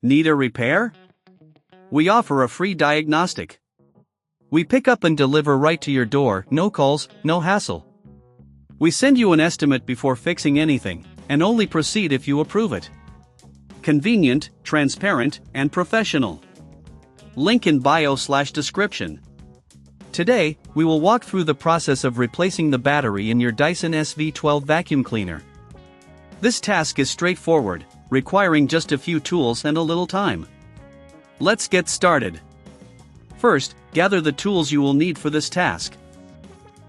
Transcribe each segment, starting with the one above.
Need a repair? We offer a free diagnostic. We pick up and deliver right to your door, no calls, no hassle. We send you an estimate before fixing anything, and only proceed if you approve it. Convenient, transparent, and professional. Link in bio/description. Today, we will walk through the process of replacing the battery in your Dyson SV12 vacuum cleaner. This task is straightforward, requiring just a few tools and a little time. Let's get started. First, gather the tools you will need for this task.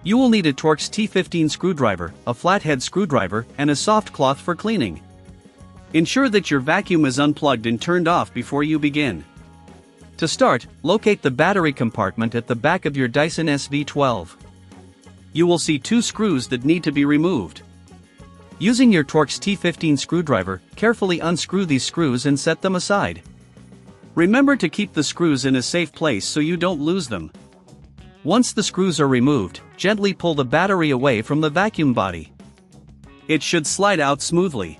You will need a Torx T15 screwdriver, a flathead screwdriver, and a soft cloth for cleaning. Ensure that your vacuum is unplugged and turned off before you begin. To start, locate the battery compartment at the back of your Dyson SV12. You will see two screws that need to be removed. Using your Torx T15 screwdriver, carefully unscrew these screws and set them aside. Remember to keep the screws in a safe place so you don't lose them. Once the screws are removed, gently pull the battery away from the vacuum body. It should slide out smoothly.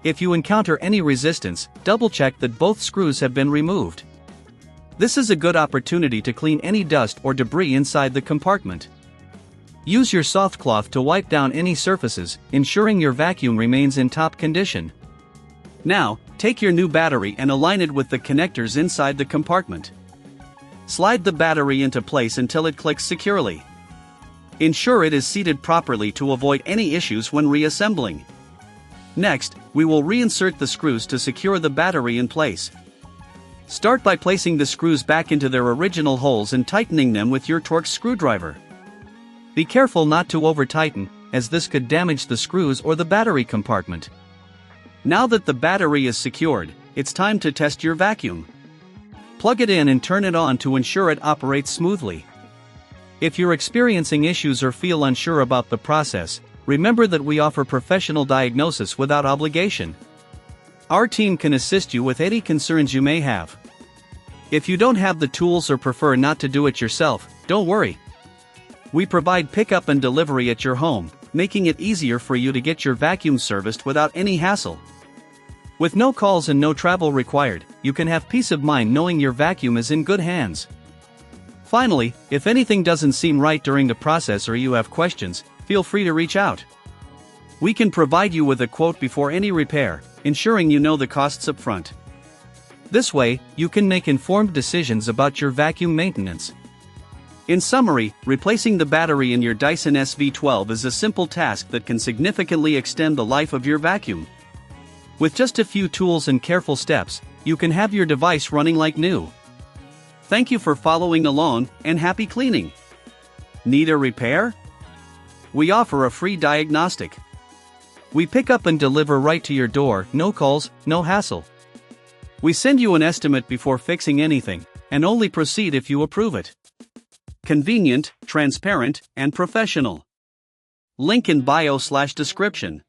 If you encounter any resistance, double-check that both screws have been removed. This is a good opportunity to clean any dust or debris inside the compartment. Use your soft cloth to wipe down any surfaces, ensuring your vacuum remains in top condition. Now, take your new battery and align it with the connectors inside the compartment. Slide the battery into place until it clicks securely. Ensure it is seated properly to avoid any issues when reassembling. Next, we will reinsert the screws to secure the battery in place. Start by placing the screws back into their original holes and tightening them with your Torx screwdriver. Be careful not to over-tighten, as this could damage the screws or the battery compartment. Now that the battery is secured, it's time to test your vacuum. Plug it in and turn it on to ensure it operates smoothly. If you're experiencing issues or feel unsure about the process, remember that we offer professional diagnosis without obligation. Our team can assist you with any concerns you may have. If you don't have the tools or prefer not to do it yourself, don't worry. We provide pickup and delivery at your home, making it easier for you to get your vacuum serviced without any hassle. With no calls and no travel required, you can have peace of mind knowing your vacuum is in good hands. Finally, if anything doesn't seem right during the process or you have questions, feel free to reach out. We can provide you with a quote before any repair, ensuring you know the costs up front. This way, you can make informed decisions about your vacuum maintenance. In summary, replacing the battery in your Dyson SV12 is a simple task that can significantly extend the life of your vacuum. With just a few tools and careful steps, you can have your device running like new. Thank you for following along, and happy cleaning! Need a repair? We offer a free diagnostic. We pick up and deliver right to your door, no calls, no hassle. We send you an estimate before fixing anything, and only proceed if you approve it. Convenient, transparent, and professional. Link in bio/description.